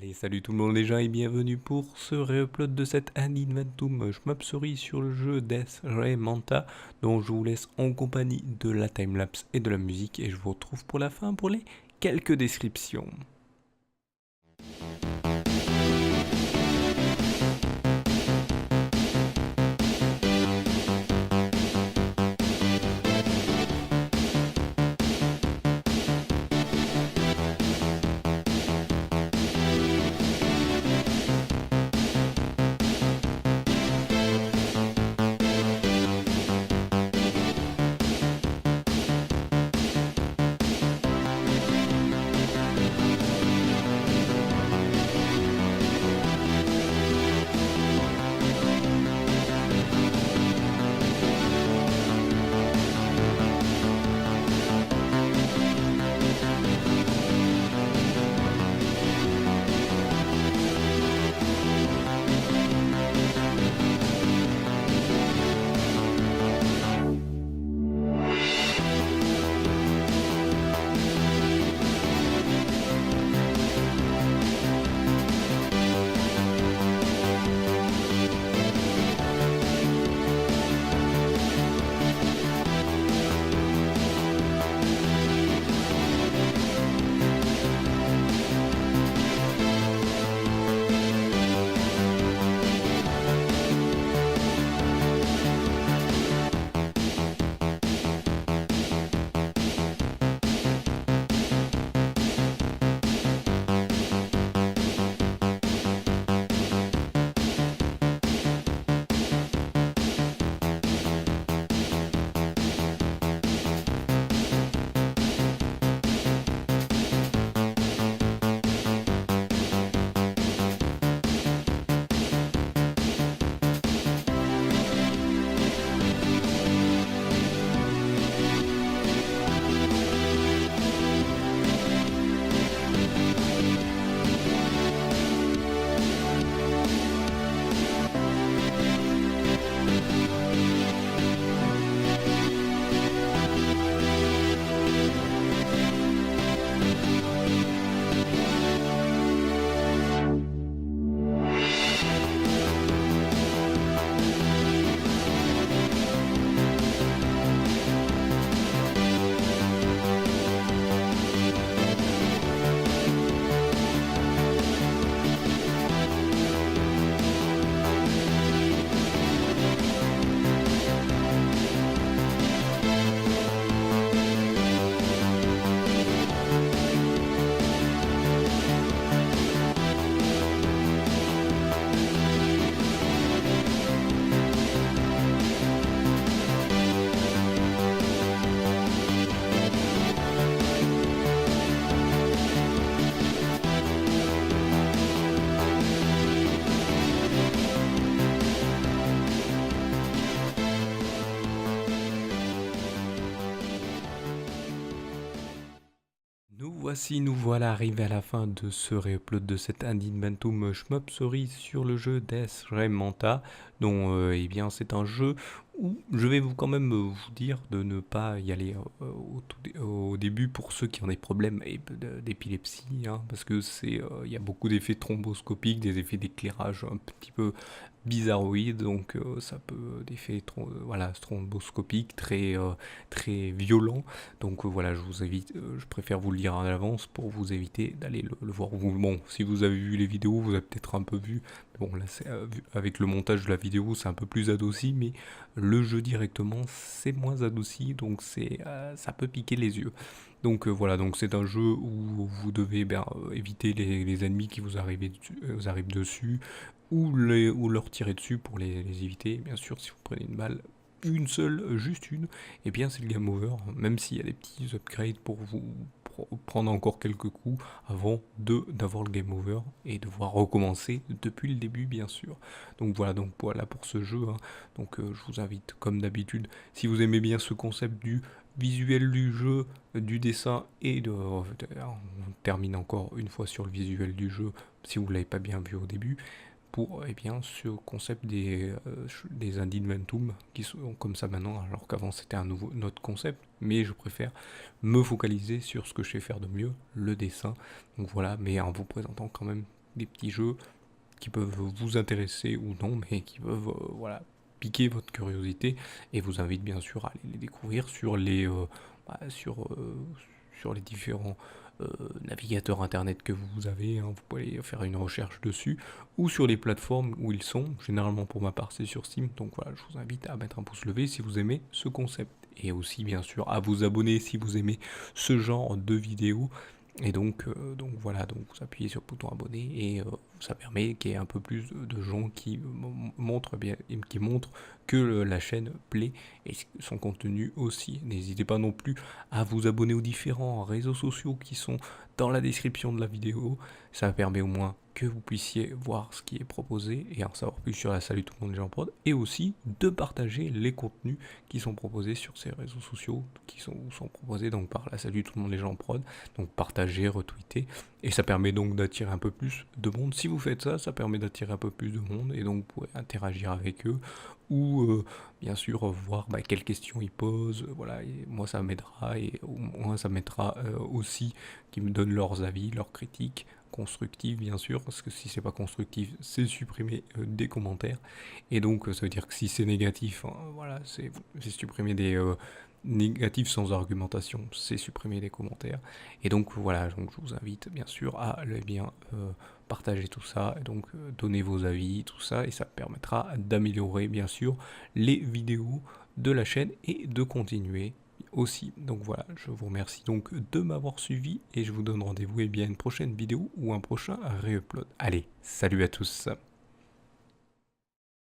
Allez, salut tout le monde les gens et bienvenue pour ce réupload de cette Ad Inventum Schmapserie sur le jeu Death Ray Manta, dont je vous laisse en compagnie de la timelapse et de la musique et je vous retrouve pour la fin pour les quelques descriptions. Nous voilà arrivés à la fin de ce réupload de cette Ad Inventum Schmapserie sur le jeu Death Ray Manta, dont eh bien c'est un jeu où je vais quand même vous dire de ne pas y aller au début pour ceux qui ont des problèmes d'épilepsie, hein, parce que il y a beaucoup d'effets thromboscopiques, des effets d'éclairage un petit peu bizarroïdes, donc ça peut d'effets voilà, thromboscopiques très violents. Donc voilà, je vous évite, je préfère vous le dire en avance pour vous éviter d'aller le voir. Bon, si vous avez vu les vidéos, vous avez peut-être un peu vu. Bon, là, avec le montage de la vidéo, c'est un peu plus adouci, mais le jeu directement, c'est moins adouci, donc ça peut piquer les yeux. Donc voilà, donc c'est un jeu où vous devez éviter les ennemis qui vous arrivent dessus, ou leur tirer dessus pour les éviter. Bien sûr, si vous prenez une balle, une seule, juste une, et bien c'est le game over, même s'il y a des petits upgrades pour vous prendre encore quelques coups avant d'avoir le game over et devoir recommencer depuis le début bien sûr. Donc voilà pour ce jeu, hein. Donc je vous invite comme d'habitude, si vous aimez bien ce concept du visuel du jeu, du dessin on termine encore une fois sur le visuel du jeu si vous ne l'avez pas bien vu au début, pour eh bien, ce concept des Indinventum qui sont comme ça maintenant, alors qu'avant c'était notre concept, mais je préfère me focaliser sur ce que je sais faire de mieux, le dessin. Donc voilà, mais en vous présentant quand même des petits jeux qui peuvent vous intéresser ou non, mais qui peuvent voilà, piquer votre curiosité, et vous invite bien sûr à aller les découvrir sur bah, sur les différents navigateurs internet que vous avez, hein. Vous pouvez faire une recherche dessus ou sur les plateformes où ils sont. Généralement pour ma part c'est sur Steam, donc voilà, je vous invite à mettre un pouce levé si vous aimez ce concept, et aussi bien sûr à vous abonner si vous aimez ce genre de vidéos. Et donc voilà, donc vous appuyez sur le bouton abonner, et ça permet qu'il y ait un peu plus de gens qui montrent bien, qui montrent que la chaîne plaît et son contenu aussi. N'hésitez pas non plus à vous abonner aux différents réseaux sociaux qui sont dans la description de la vidéo. Ça permet au moins que vous puissiez voir ce qui est proposé et en savoir plus sur la Salut tout le monde les gens prod, et aussi de partager les contenus qui sont proposés sur ces réseaux sociaux, qui sont proposés donc par la Salut tout le monde les gens prod. Donc partager, retweeter, et ça permet donc d'attirer un peu plus de monde. Si vous faites ça, ça permet d'attirer un peu plus de monde, et donc vous pouvez interagir avec eux, ou bien sûr voir quelles questions ils posent, voilà, et moi ça m'aidera, et moi ça m'aidera aussi qu'ils me donnent leurs avis, leurs critiques constructives bien sûr, parce que si c'est pas constructif, c'est supprimer des commentaires, et donc ça veut dire que si c'est négatif, hein, voilà, c'est supprimer des négatifs sans argumentation, c'est supprimer des commentaires. Et donc voilà, donc je vous invite bien sûr à bien partager tout ça, et donc donner vos avis, tout ça, et ça permettra d'améliorer bien sûr les vidéos de la chaîne et de continuer aussi. Donc voilà, je vous remercie donc de m'avoir suivi, et je vous donne rendez-vous à une prochaine vidéo ou un prochain re-upload. Allez, salut à tous.